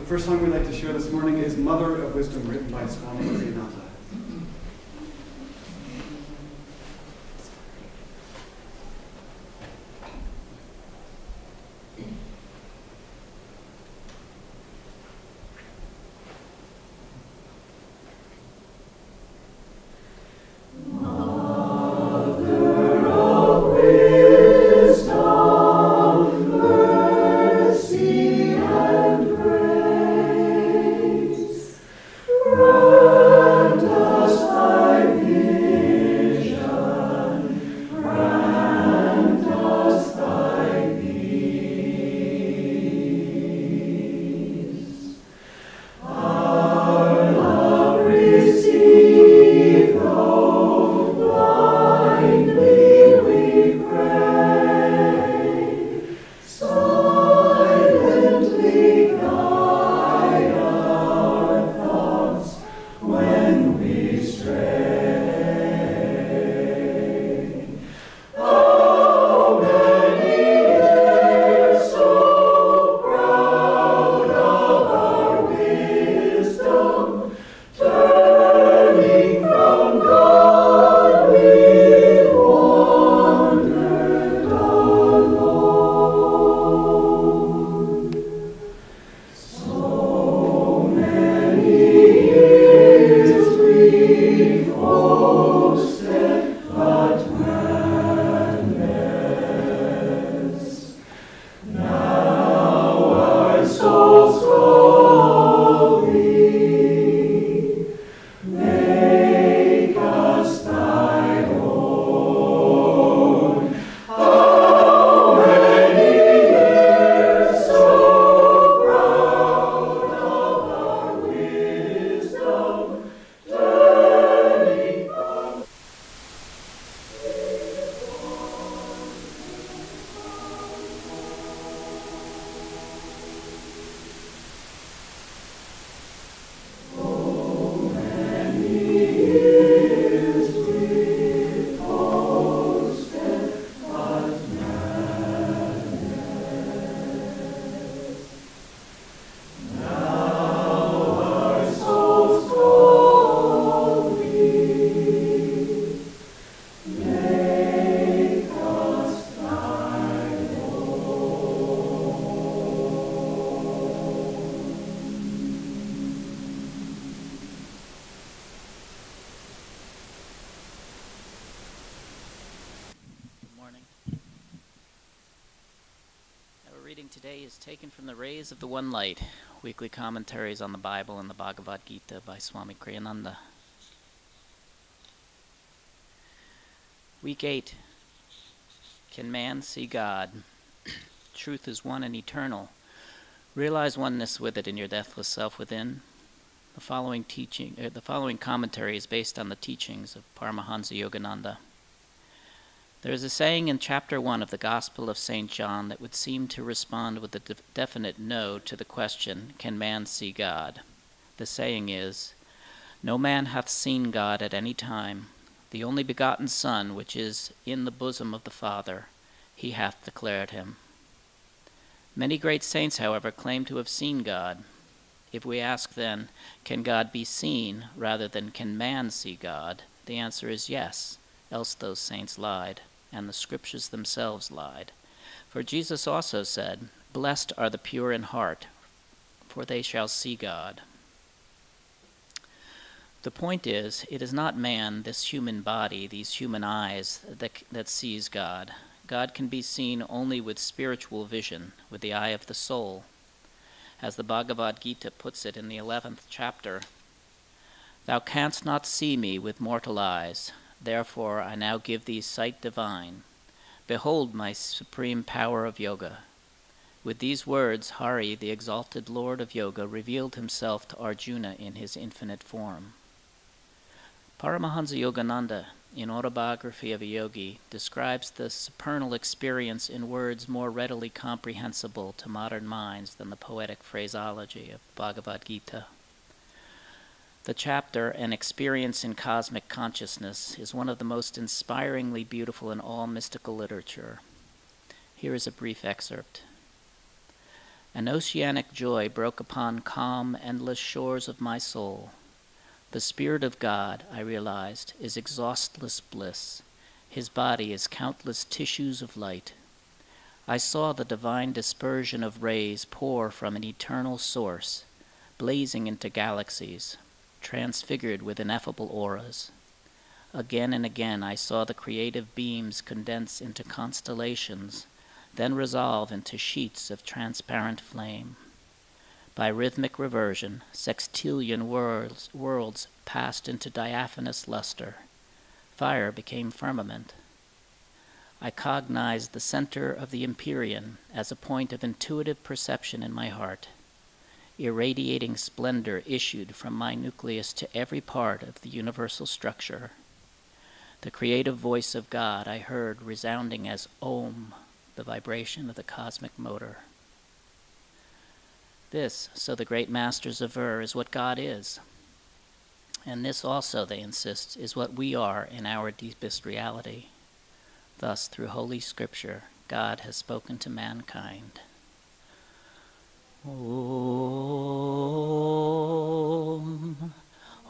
The first song we'd like to share this morning is Mother of Wisdom, written by Swami Ananda. Today is taken from the Rays of the One Light, weekly commentaries on the Bible and the Bhagavad Gita by Swami Ananda. Week 8. Can man see God? Truth is one and eternal. Realize oneness with it in your deathless self within. The following commentary is based on the teachings of Paramahansa Yogananda. There is a saying in chapter 1 of the Gospel of St. John that would seem to respond with a definite no to the question, can man see God? The saying is, no man hath seen God at any time. The only begotten Son, which is in the bosom of the Father, he hath declared him. Many great saints, however, claim to have seen God. If we ask then, can God be seen rather than can man see God? The answer is yes, else those saints lied. And the scriptures themselves lied. For Jesus also said, blessed are the pure in heart, for they shall see God. The point is, it is not man, this human body, these human eyes, that sees God. God can be seen only with spiritual vision, with the eye of the soul. As the Bhagavad Gita puts it in the 11th chapter, thou canst not see me with mortal eyes. Therefore I now give thee sight divine. Behold my supreme power of yoga. With these words, Hari, the exalted Lord of Yoga, revealed himself to Arjuna in his infinite form. Paramahansa Yogananda, in Autobiography of a Yogi, describes the supernal experience in words more readily comprehensible to modern minds than the poetic phraseology of Bhagavad Gita. The chapter, An Experience in Cosmic Consciousness, is one of the most inspiringly beautiful in all mystical literature. Here is a brief excerpt. An oceanic joy broke upon calm, endless shores of my soul. The Spirit of God, I realized, is exhaustless bliss. His body is countless tissues of light. I saw the divine dispersion of rays pour from an eternal source, blazing into galaxies, transfigured with ineffable auras. Again and again I saw the creative beams condense into constellations, then resolve into sheets of transparent flame. By rhythmic reversion, sextillion worlds passed into diaphanous luster. Fire became firmament. I cognized the center of the Empyrean as a point of intuitive perception in my heart. Irradiating splendor issued from my nucleus to every part of the universal structure. The creative voice of God I heard resounding as Om, the vibration of the cosmic motor. This, so the great masters aver, is what God is. And this also, they insist, is what we are in our deepest reality. Thus, through Holy Scripture, God has spoken to mankind. Om,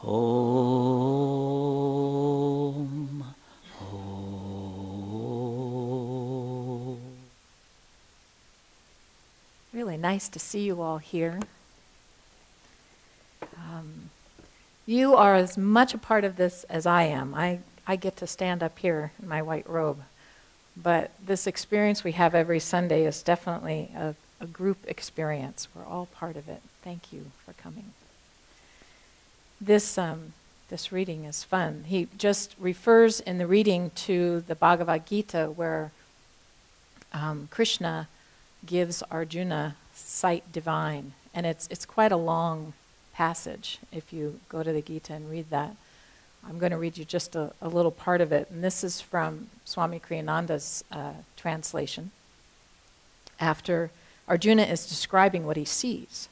Om, Om. Really nice to see you all here. You are as much a part of this as I am. I get to stand up here in my white robe. But this experience we have every Sunday is definitely a group experience. We're all part of it. Thank you for coming. This reading is fun. He just refers in the reading to the Bhagavad Gita where Krishna gives Arjuna sight divine. And it's quite a long passage if you go to the Gita and read that. I'm going to read you just a little part of it. And this is from Swami Kriyananda's translation. After Arjuna is describing what he sees.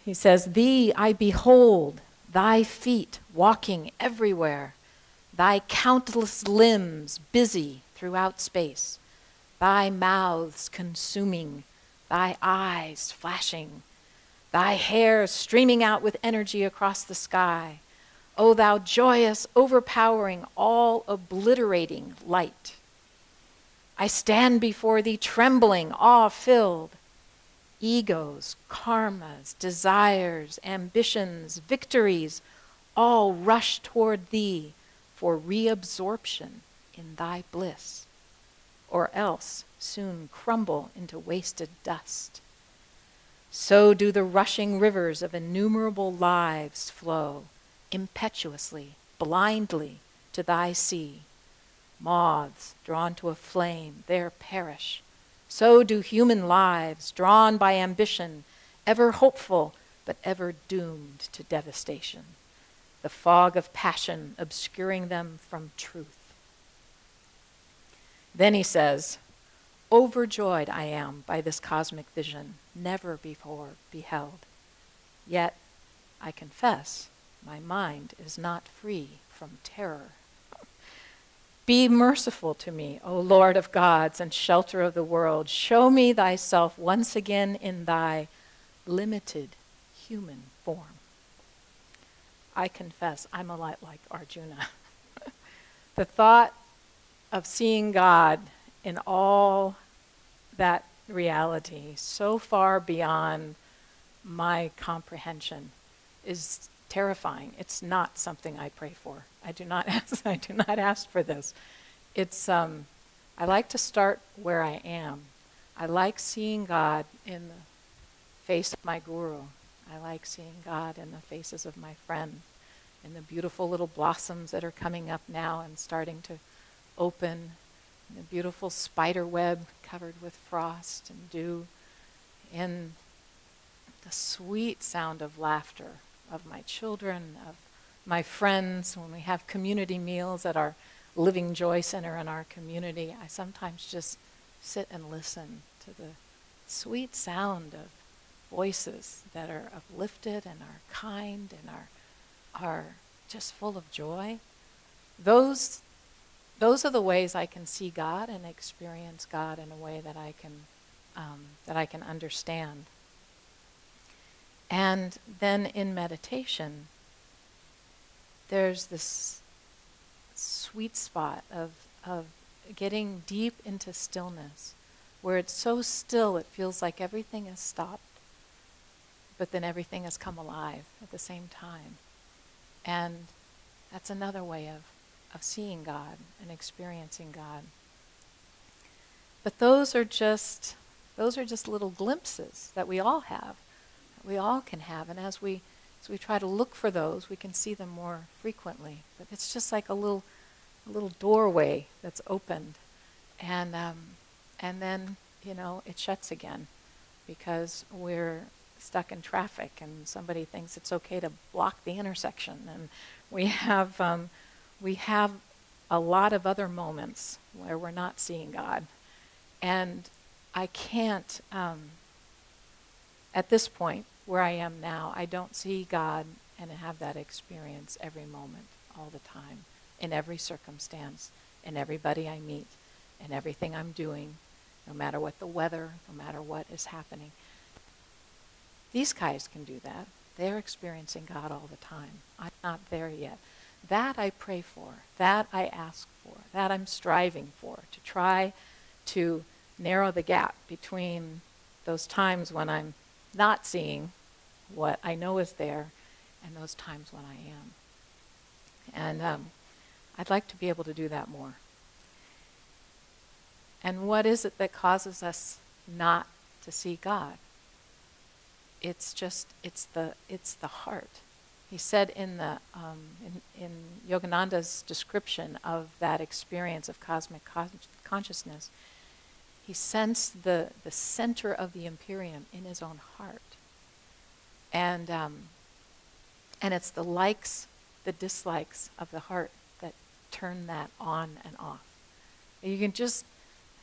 He says, "Thee I behold, thy feet walking everywhere, thy countless limbs busy throughout space, thy mouths consuming, thy eyes flashing, thy hair streaming out with energy across the sky. O thou joyous, overpowering, all obliterating light. I stand before thee trembling, awe-filled. Egos, karmas, desires, ambitions, victories, all rush toward thee for reabsorption in thy bliss, or else soon crumble into wasted dust. So do the rushing rivers of innumerable lives flow, impetuously, blindly, to thy sea. Moths drawn to a flame, there perish. So do human lives, drawn by ambition, ever hopeful, but ever doomed to devastation. The fog of passion obscuring them from truth. Then he says, overjoyed I am by this cosmic vision, never before beheld. Yet, I confess, my mind is not free from terror. Be merciful to me, O Lord of gods and shelter of the world. Show me thyself once again in thy limited human form. I confess, I'm a lot like Arjuna. The thought of seeing God in all that reality, so far beyond my comprehension, is terrifying. It's not something I pray for. I do not ask for this. It's I like to start where I am. I like seeing God in the face of my guru. I like seeing God in the faces of my friends, in the beautiful little blossoms that are coming up now and starting to open, in the beautiful spider web covered with frost and dew, in the sweet sound of laughter of my children, of my friends, when we have community meals at our Living Joy Center in our community. I sometimes just sit and listen to the sweet sound of voices that are uplifted and are kind and are just full of joy. Those are the ways I can see God and experience God in a way that I can that I can understand. And then in meditation, there's this sweet spot of getting deep into stillness, where it's so still it feels like everything has stopped, but then everything has come alive at the same time. And that's another way of seeing God and experiencing God. But those are just little glimpses that we all have, that we all can have. And as we try to look for those, we can see them more frequently. But it's just like a little doorway that's opened, and then it shuts again because we're stuck in traffic, and somebody thinks it's okay to block the intersection, and we have a lot of other moments where we're not seeing God. And I can't, at this point where I am now, I don't see God and have that experience every moment, all the time, in every circumstance, in everybody I meet, in everything I'm doing, no matter what the weather, no matter what is happening. These guys can do that. They're experiencing God all the time. I'm not there yet. That I pray for, that I ask for, that I'm striving for, to try to narrow the gap between those times when I'm not seeing what I know is there and those times when I am. And I'd like to be able to do that more. And what is it that causes us not to see God? It's the heart. He said in Yogananda's description of that experience of cosmic consciousness, he sensed the center of the Imperium in his own heart. And it's the likes, the dislikes of the heart that turn that on and off. You can just,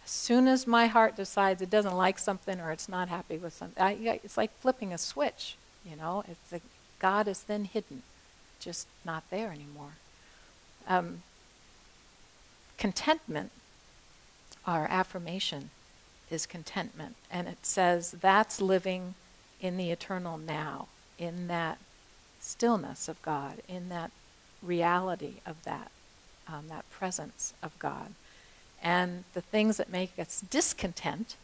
as soon as my heart decides it doesn't like something or it's not happy with something, it's like flipping a switch, It's like God is then hidden, just not there anymore. Contentment, our affirmation, is contentment. And it says that's living in the eternal now, in that stillness of God, in that reality of that presence of God. And the things that make us discontent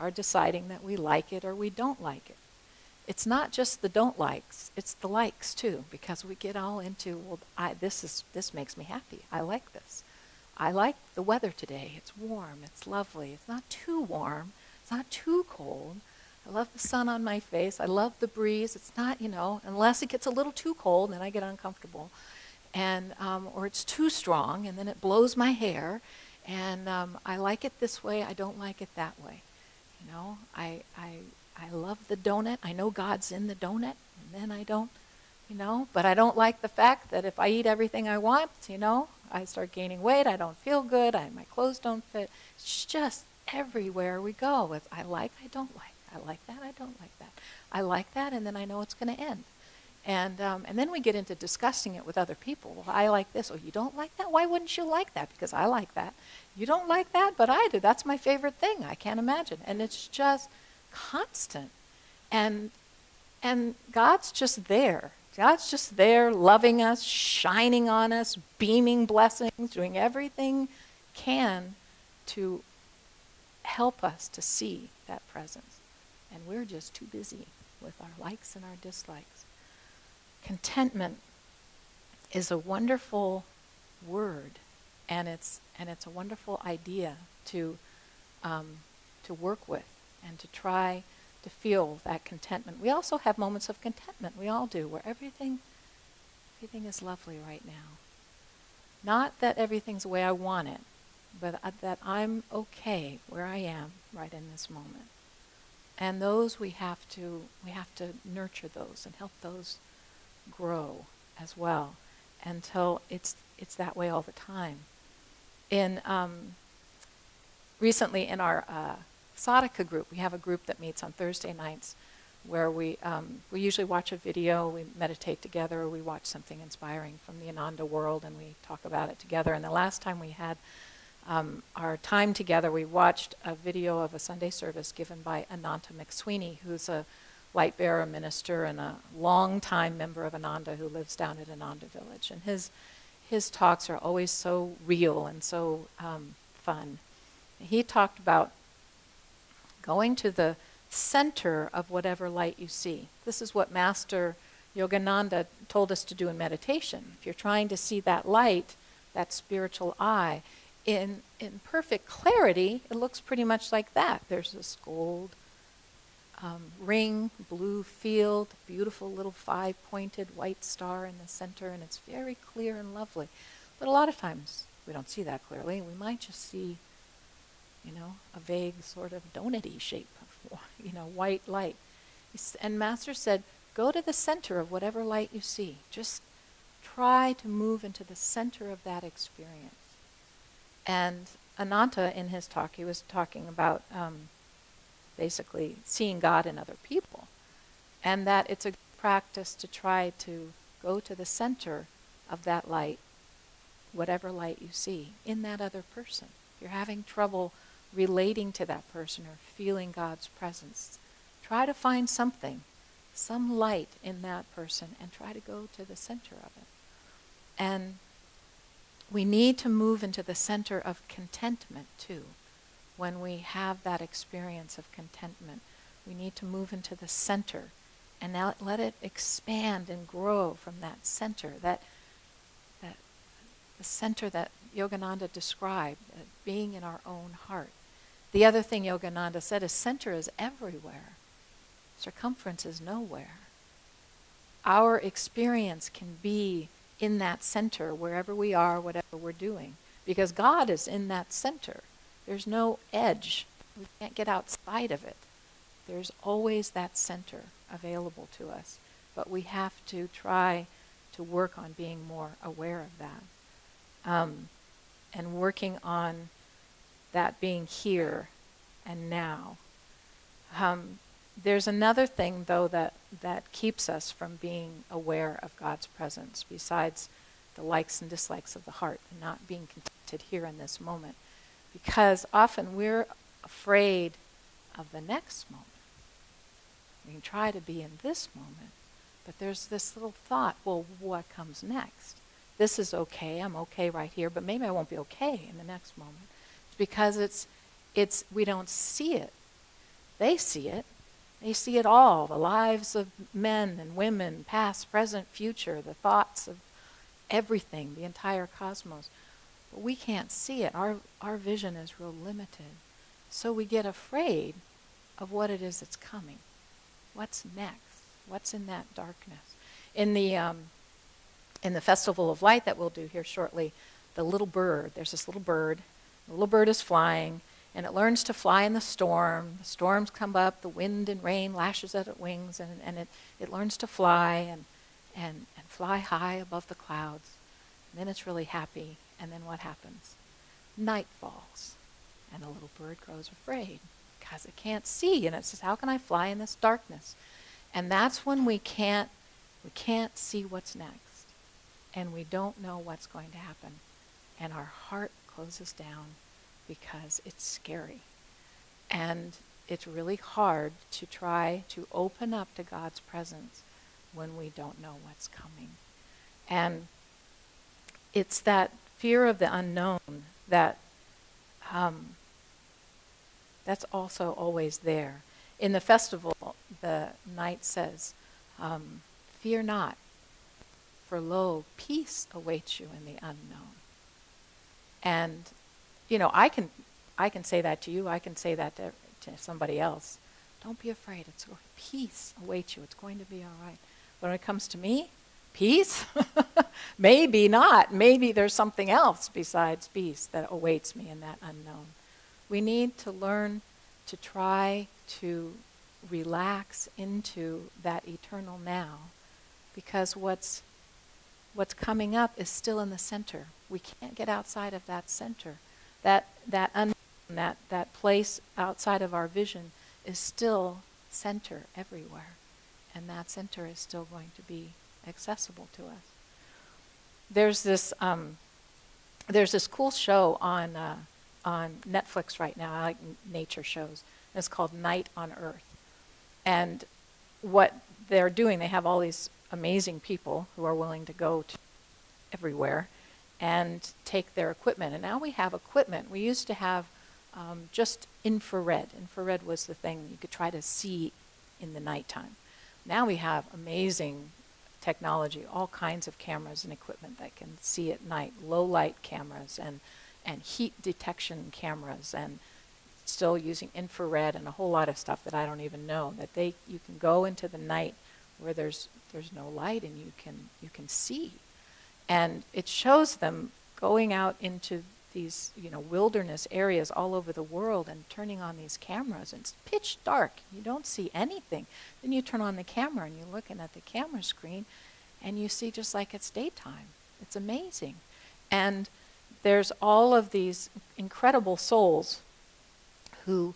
are deciding that we like it or we don't like it. It's not just the don't likes, it's the likes too, because we get all into, well, this makes me happy. I like this. I like the weather today. It's warm, it's lovely. It's not too warm, it's not too cold. I love the sun on my face. I love the breeze. It's not, unless it gets a little too cold, then I get uncomfortable. And or it's too strong, and then it blows my hair. And I like it this way. I don't like it that way. I love the donut. I know God's in the donut, and then I don't, But I don't like the fact that if I eat everything I want, I start gaining weight. I don't feel good. My clothes don't fit. It's just everywhere we go with I like, I don't like. I like that, I don't like that. I like that, and then I know it's going to end. And then we get into discussing it with other people. Well, I like this. Oh, you don't like that? Why wouldn't you like that? Because I like that. You don't like that, but I do. That's my favorite thing. I can't imagine. And it's just constant. And God's just there. God's just there, loving us, shining on us, beaming blessings, doing everything can to help us to see that presence. And we're just too busy with our likes and our dislikes. Contentment is a wonderful word, and it's a wonderful idea to work with and to try to feel that contentment. We also have moments of contentment. We all do, where everything is lovely right now. Not that everything's the way I want it, but that I'm okay where I am right in this moment. And those we have to nurture those and help those grow as well until it's that way all the time. Recently in our Sadhaka group, we have a group that meets on Thursday nights where we usually watch a video, we meditate together, or we watch something inspiring from the Ananda world and we talk about it together. And the last time we had our time together, we watched a video of a Sunday service given by Ananda McSweeney, who's a light bearer minister and a long-time member of Ananda who lives down at Ananda Village. And his talks are always so real and so fun. He talked about going to the center of whatever light you see. This is what Master Yogananda told us to do in meditation. If you're trying to see that light, that spiritual eye, in perfect clarity, it looks pretty much like that. There's this gold ring, blue field, beautiful little 5-pointed white star in the center, and it's very clear and lovely. But a lot of times we don't see that clearly. We might just see, a vague sort of donut-y shape of, white light. And Master said, go to the center of whatever light you see. Just try to move into the center of that experience. And Ananda, in his talk, he was talking about basically seeing God in other people. And that it's a practice to try to go to the center of that light, whatever light you see, in that other person. If you're having trouble relating to that person or feeling God's presence, try to find something, some light in that person, and try to go to the center of it. And we need to move into the center of contentment too. When we have that experience of contentment, we need to move into the center and now let it expand and grow from that center, the center that Yogananda described, being in our own heart. The other thing Yogananda said is center is everywhere. Circumference is nowhere. Our experience can be in that center, wherever we are, whatever we're doing. Because God is in that center. There's no edge. We can't get outside of it. There's always that center available to us. But we have to try to work on being more aware of that. And working on that being here and now. There's another thing, though, that keeps us from being aware of God's presence, besides the likes and dislikes of the heart and not being contented here in this moment. Because often we're afraid of the next moment. We can try to be in this moment, but there's this little thought, well, what comes next? This is okay, I'm okay right here, but maybe I won't be okay in the next moment. It's because we don't see it. They see it. They see it all, the lives of men and women, past, present, future, the thoughts of everything, the entire cosmos. But we can't see it. Our vision is real limited. So we get afraid of what it is that's coming. What's next? What's in that darkness? In the Festival of Light that we'll do here shortly, the little bird, there's this little bird. The little bird is flying, and it learns to fly in the storm. The storms come up, the wind and rain lashes at its wings, and it learns to fly and fly high above the clouds. And then it's really happy, and then what happens? Night falls, and the little bird grows afraid because it can't see, and it says, how can I fly in this darkness? And that's when we can't see what's next, and we don't know what's going to happen, and our heart closes down because it's scary. And it's really hard to try to open up to God's presence when we don't know what's coming. And it's that fear of the unknown that's also always there. In the festival, the night says, fear not, for lo, peace awaits you in the unknown. And I can say that to you. I can say that to somebody else. Don't be afraid. Peace awaits you. It's going to be all right. But when it comes to me, peace? Maybe not. Maybe there's something else besides peace that awaits me in that unknown. We need to learn to try to relax into that eternal now, because what's coming up is still in the center. We can't get outside of that center. That unknown, that place outside of our vision is still center everywhere. And that center is still going to be accessible to us. There's this cool show on on Netflix right now. I like nature shows. It's called Night on Earth. And what they're doing, they have all these amazing people who are willing to go to everywhere and take their equipment. And now we have equipment. We used to have just infrared. Infrared was the thing you could try to see in the nighttime. Now we have amazing technology, all kinds of cameras and equipment that can see at night, low light cameras and heat detection cameras, and still using infrared and a whole lot of stuff that I don't even know, that you can go into the night where there's no light and you can see. And it shows them going out into these wilderness areas all over the world and turning on these cameras, and it's pitch dark, you don't see anything. Then you turn on the camera and you're looking at the camera screen and you see just like it's daytime. It's amazing. And there's all of these incredible souls who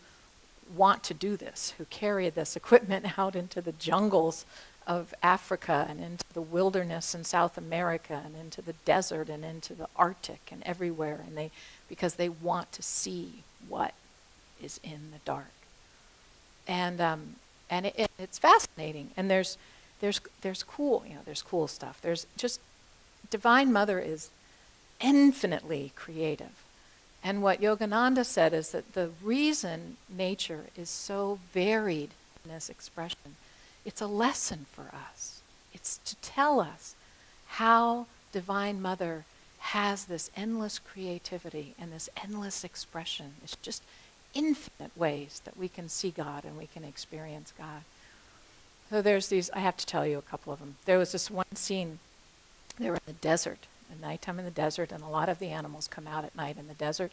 want to do this, who carry this equipment out into the jungles of Africa and into the wilderness in South America and into the desert and into the Arctic and everywhere, and because they want to see what is in the dark. And it's fascinating. And there's cool, there's cool stuff. There's just Divine Mother is infinitely creative. And what Yogananda said is that the reason nature is so varied in this expression, it's a lesson for us. It's to tell us how Divine Mother has this endless creativity and this endless expression. It's just infinite ways that we can see God and we can experience God. So there's these, I have to tell you a couple of them. There was this one scene, they were in the desert, at nighttime in the desert, and a lot of the animals come out at night in the desert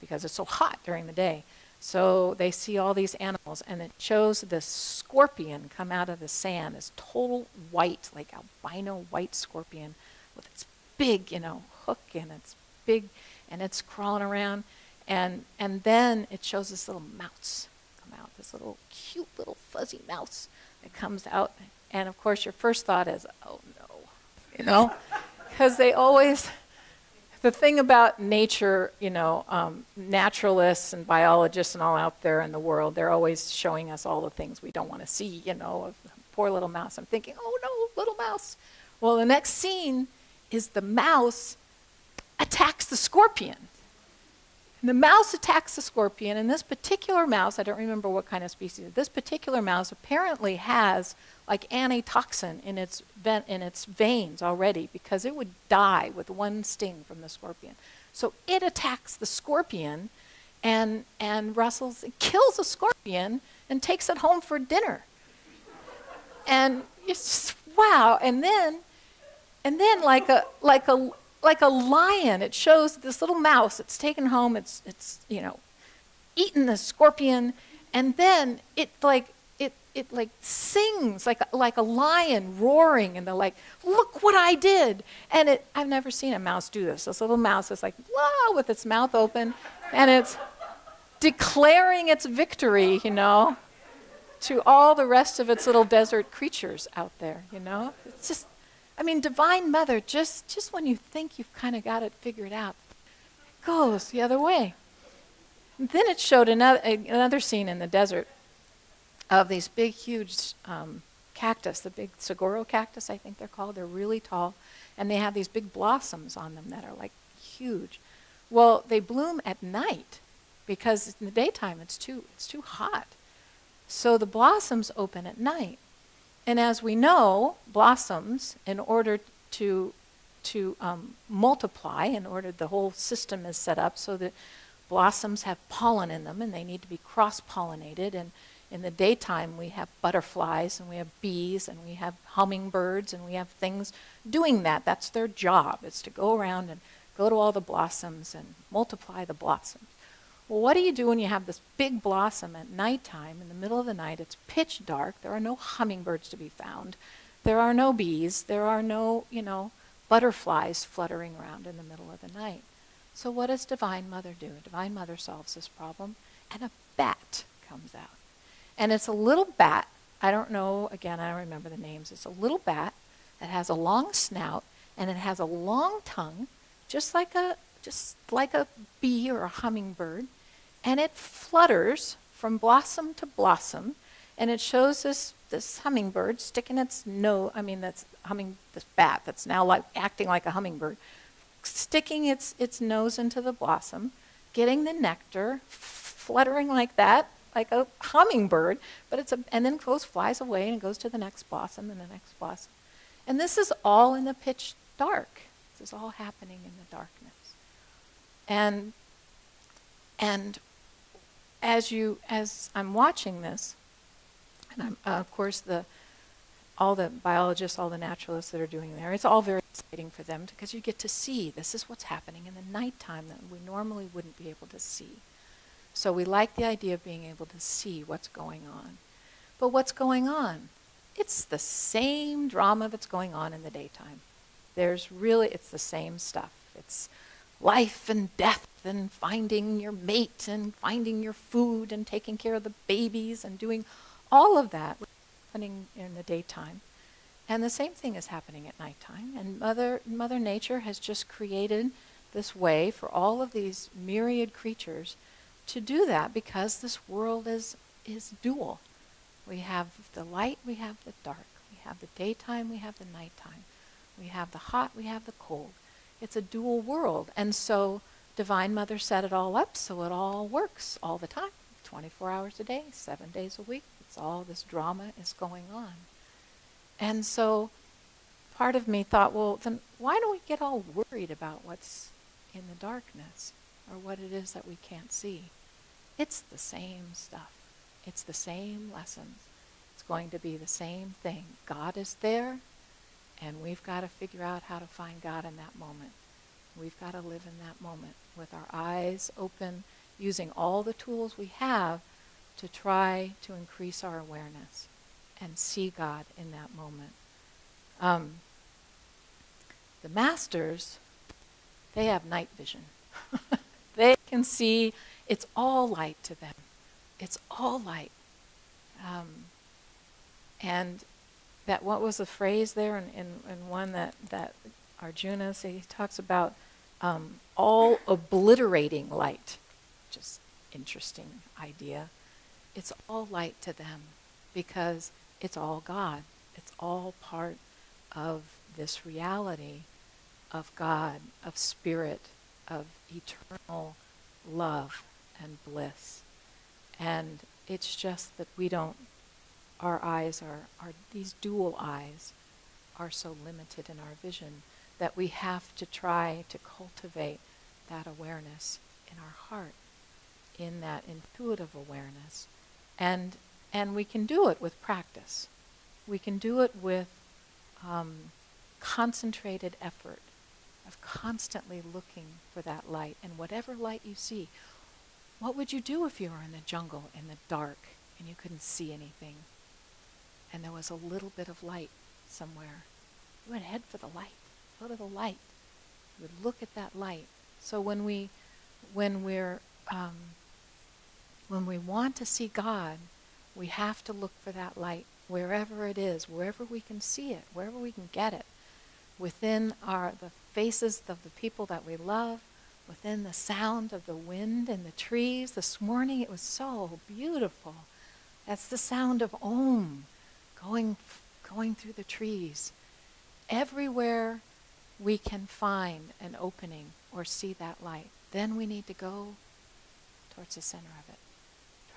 because it's so hot during the day. So they see all these animals, and it shows this scorpion come out of the sand, this total white, like albino white scorpion with its big, hook, and it's big, and it's crawling around. And then it shows this little mouse come out, this little cute little fuzzy mouse that comes out. And of course, your first thought is, oh no, because they always, the thing about nature, naturalists and biologists and all out there in the world, they're always showing us all the things we don't want to see, poor little mouse. I'm thinking, oh no, little mouse. Well, the next scene is the mouse attacks the scorpion. And the mouse attacks the scorpion, and this particular mouse, I don't remember what kind of species, this particular mouse apparently has like antitoxin in its veins already, because it would die with one sting from the scorpion. So it attacks the scorpion and kills the scorpion and takes it home for dinner. And it's just, wow. And then like a lion, it shows this little mouse, it's taken home, it's eaten the scorpion, and then it sings like a lion roaring, and they're like, look what I did. And I've never seen a mouse do this. This little mouse is like, wow, with its mouth open, and it's declaring its victory, to all the rest of its little desert creatures out there, It's just, Divine Mother, just when you think you've kind of got it figured out, it goes the other way. And then it showed another scene in the desert of these big, huge cactus, the big saguaro cactus, I think they're called. They're really tall, and they have these big blossoms on them that are like huge. Well, they bloom at night because in the daytime it's too hot. So the blossoms open at night. And as we know, blossoms, in order to multiply, in order the whole system is set up so that blossoms have pollen in them and they need to be cross-pollinated. And in the daytime we have butterflies and we have bees and we have hummingbirds and we have things doing that. That's their job, is to go around and go to all the blossoms and multiply the blossoms. Well, what do you do when you have this big blossom at nighttime, in the middle of the night? It's pitch dark. There are no hummingbirds to be found. There are no bees. There are no, butterflies fluttering around in the middle of the night. So what does Divine Mother do? Divine Mother solves this problem, and a bat comes out. And it's a little bat. I don't know, again, I don't remember the names. It's a little bat that has a long snout, and it has a long tongue, just like a just like a bee or a hummingbird, and it flutters from blossom to blossom, and it shows this hummingbird sticking its nose, this bat that's now like acting like a hummingbird, sticking its nose into the blossom, getting the nectar, fluttering like that, like a hummingbird, and then flies away and goes to the next blossom and the next blossom. And this is all in the pitch dark. This is all happening in the darkness. And as I'm watching this, and I'm of course all the biologists, all the naturalists that are doing there, it's all very exciting for them because you get to see this is what's happening in the nighttime that we normally wouldn't be able to see. So we like the idea of being able to see what's going on. But what's going on? It's the same drama that's going on in the daytime. It's the same stuff. It's life and death and finding your mate and finding your food and taking care of the babies and doing all of that happening in the daytime. And the same thing is happening at nighttime. And Mother Nature has just created this way for all of these myriad creatures to do that because this world is dual. We have the light, we have the dark. We have the daytime, we have the nighttime. We have the hot, we have the cold. It's a dual world. And so Divine Mother set it all up so it all works all the time, 24 hours a day, 7 days a week. It's all this drama is going on. And so part of me thought, well, then why do we get all worried about what's in the darkness or what it is that we can't see? It's the same stuff. It's the same lessons. It's going to be the same thing. God is there, and we've got to figure out how to find God in that moment. We've got to live in that moment with our eyes open, using all the tools we have to try to increase our awareness and see God in that moment. The masters, they have night vision. They can see, it's all light to them. It's all light. And that, what was the phrase there in one that Arjuna, he talks about all obliterating light. Just interesting idea. It's all light to them because it's all God. It's all part of this reality of God, of spirit, of eternal love and bliss. And it's just that our eyes are these dual eyes are so limited in our vision that we have to try to cultivate that awareness in our heart, in that intuitive awareness. And we can do it with practice. We can do it with concentrated effort of constantly looking for that light. And whatever light you see, what would you do if you were in the jungle in the dark and you couldn't see anything and there was a little bit of light somewhere? You would head for the light. Go to the light. You would look at that light. So when we want to see God, we have to look for that light wherever it is, wherever we can see it, wherever we can get it, within the faces of the people that we love, within the sound of the wind and the trees. This morning it was so beautiful. That's the sound of Om going through the trees. Everywhere we can find an opening or see that light, then we need to go towards the center of it.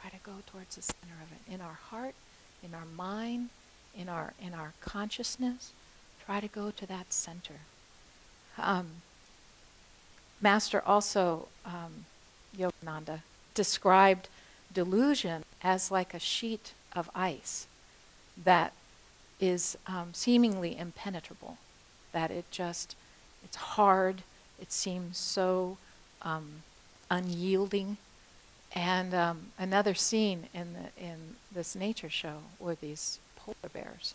Try to go towards the center of it. In our heart, in our mind, in our consciousness, try to go to that center. Master also, Yogananda, described delusion as like a sheet of ice that is seemingly impenetrable, that it's hard, it seems so unyielding. And another scene in this nature show were these polar bears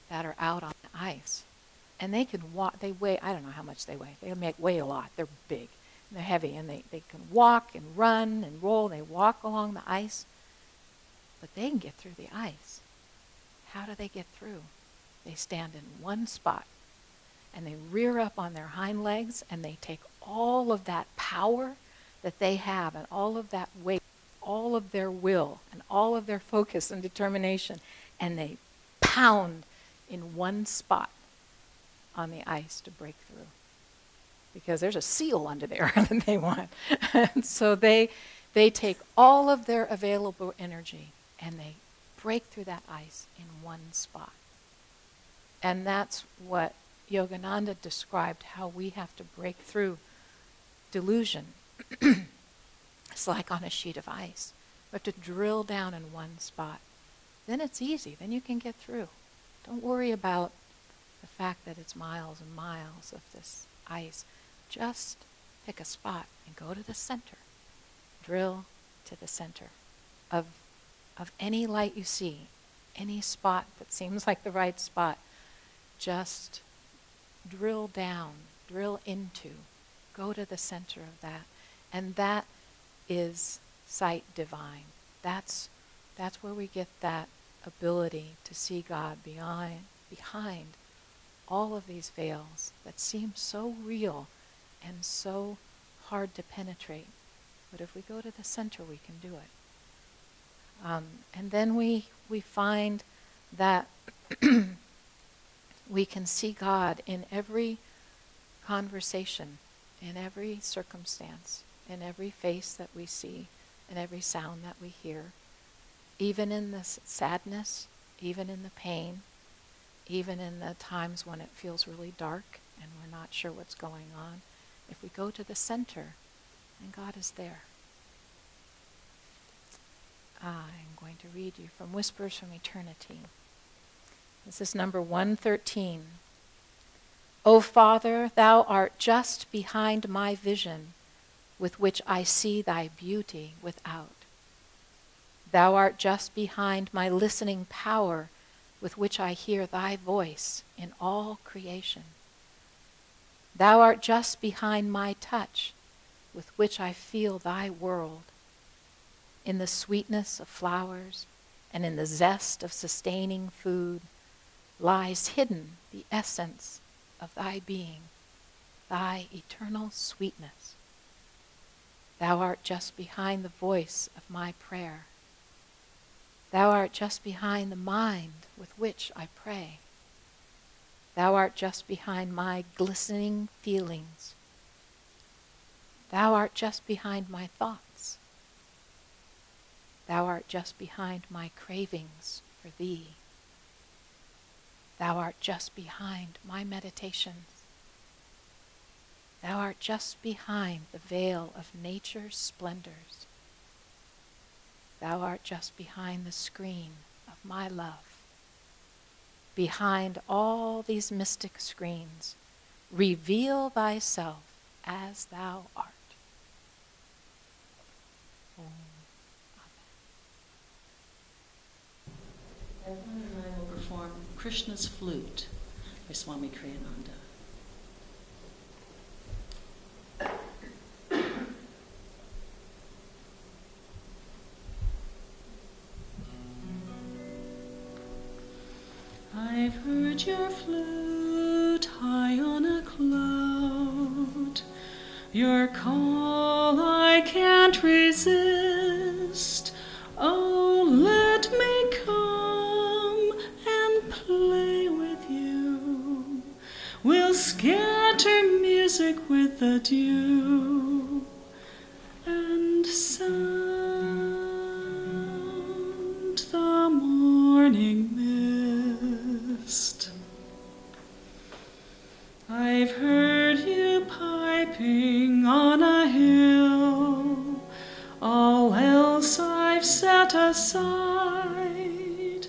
that are out on the ice. And they can walk, they weigh, I don't know how much they weigh. They weigh a lot. They're big. And they're heavy. And they can walk and run and roll. They walk along the ice. But they can get through the ice. How do they get through? They stand in one spot. And they rear up on their hind legs. And they take all of that power that they have and all of that weight, all of their will and all of their focus and determination, and they pound in one spot on the ice to break through. Because there's a seal under there that they want. And so they take all of their available energy and they break through that ice in one spot. And that's what Yogananda described, how we have to break through delusion. It's like on a sheet of ice. We have to drill down in one spot. Then it's easy. Then you can get through. Don't worry about the fact that it's miles and miles of this ice. Just pick a spot and go to the center. Drill to the center of any light you see, any spot that seems like the right spot. Just drill down, drill into, go to the center of that. And that is sight divine. That's where we get that ability to see God behind all of these veils that seem so real and so hard to penetrate. But if we go to the center, we can do it. And then we find that we can see God in every conversation, in every circumstance, in every face that we see, in every sound that we hear, even in the sadness, even in the pain, even in the times when it feels really dark and we're not sure what's going on. If we go to the center, then God is there. I'm going to read you from Whispers from Eternity. This is number 113. O Father, thou art just behind my vision, with which I see thy beauty without. Thou art just behind my listening power, with which I hear thy voice in all creation. Thou art just behind my touch, with which I feel thy world. In the sweetness of flowers and in the zest of sustaining food lies hidden the essence of thy being, thy eternal sweetness. Thou art just behind the voice of my prayer. Thou art just behind the mind with which I pray. Thou art just behind my glistening feelings. Thou art just behind my thoughts. Thou art just behind my cravings for thee. Thou art just behind my meditations. Thou art just behind the veil of nature's splendors. Thou art just behind the screen of my love. Behind all these mystic screens, reveal thyself as thou art. Om. Evelyn and I will perform Krishna's Flute by Swami Kriyananda. I've heard your flute high on a cloud. Your call I can't resist. Oh, let me come and play with you. We'll scatter music with the dew and sound the morning mist. I've heard you piping on a hill, all else I've set aside.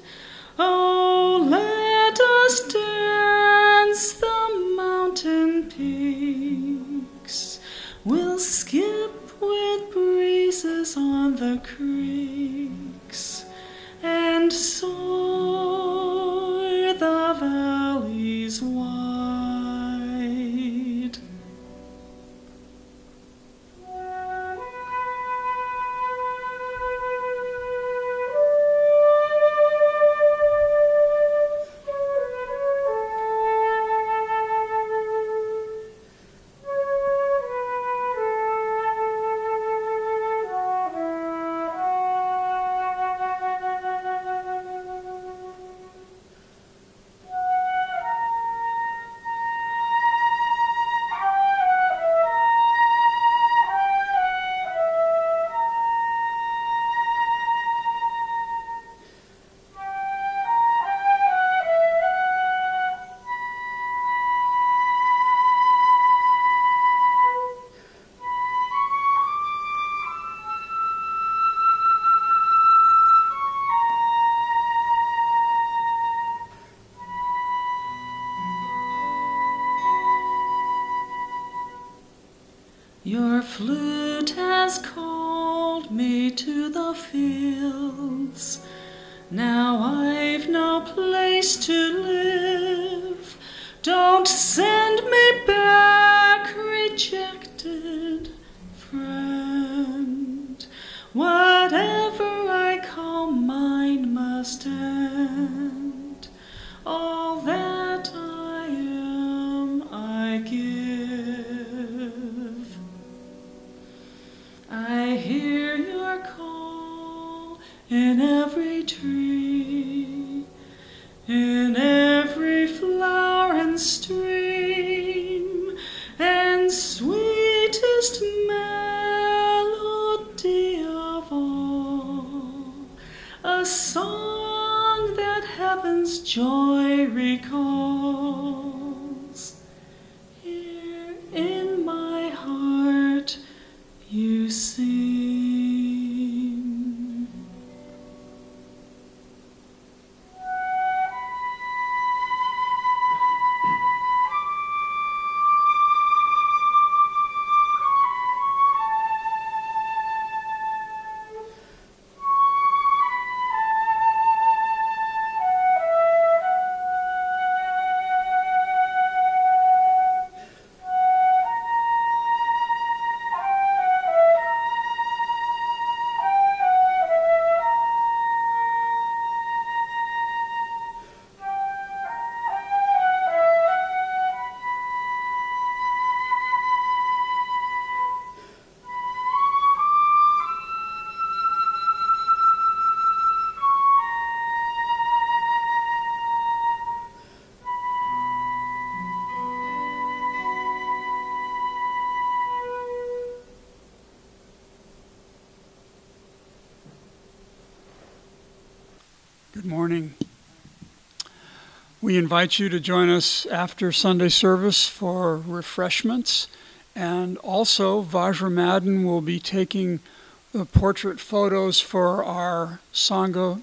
Oh, let us dance the mountain peaks. We'll skip with breezes on the creeks and soar the valleys wide. Your flute has called me to the fields. Now I've no place to live. Don't send me back, rejected friend. Whatever I call mine must end. All that I am, I give. I hear your call in every tree, in every flower and stream, and sweetest melody of all, a song that heaven's joy recalls. Here in my heart you sing. Good morning. We invite you to join us after Sunday service for refreshments. And also, Vajra Madden will be taking the portrait photos for our Sangha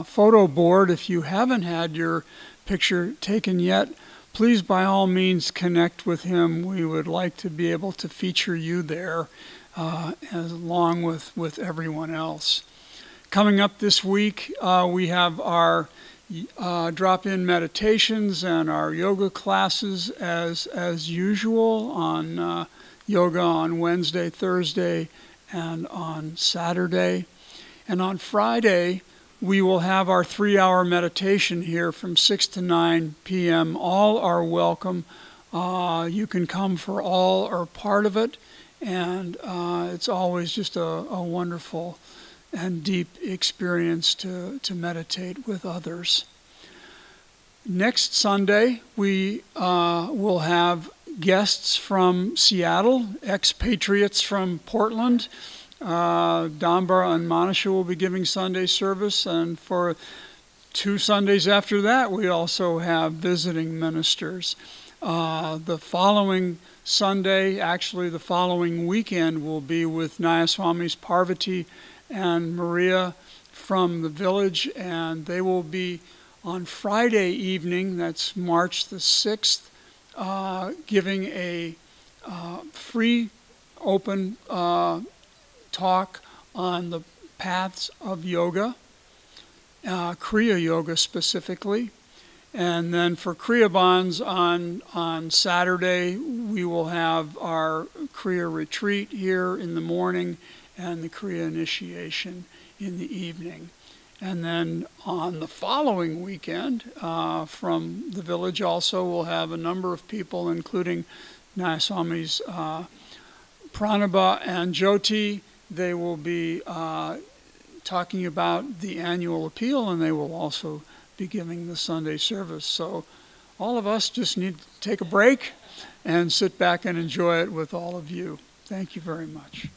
photo board. If you haven't had your picture taken yet, please by all means connect with him. We would like to be able to feature you there along with everyone else. Coming up this week, we have our drop-in meditations and our yoga classes as usual on yoga on Wednesday, Thursday, and on Saturday. And on Friday, we will have our 3-hour meditation here from 6 to 9 p.m. All are welcome. You can come for all or part of it, and it's always just a wonderful and deep experience to meditate with others. Next Sunday, we will have guests from Seattle, expatriates from Portland. Dambara and Manisha will be giving Sunday service, and for 2 Sundays after that, we also have visiting ministers. The following Sunday, actually the following weekend, will be with Nayaswami's Parvati and Maria from the village, and they will be on Friday evening, that's March the 6th, giving a free, open talk on the paths of yoga, Kriya Yoga specifically. And then for Kriya Bonds on Saturday, we will have our Kriya retreat here in the morning and the Kriya initiation in the evening. And then on the following weekend, from the village also, we'll have a number of people, including Nayaswami's Pranaba and Jyoti. They will be talking about the annual appeal, and they will also be giving the Sunday service. So all of us just need to take a break and sit back and enjoy it with all of you. Thank you very much.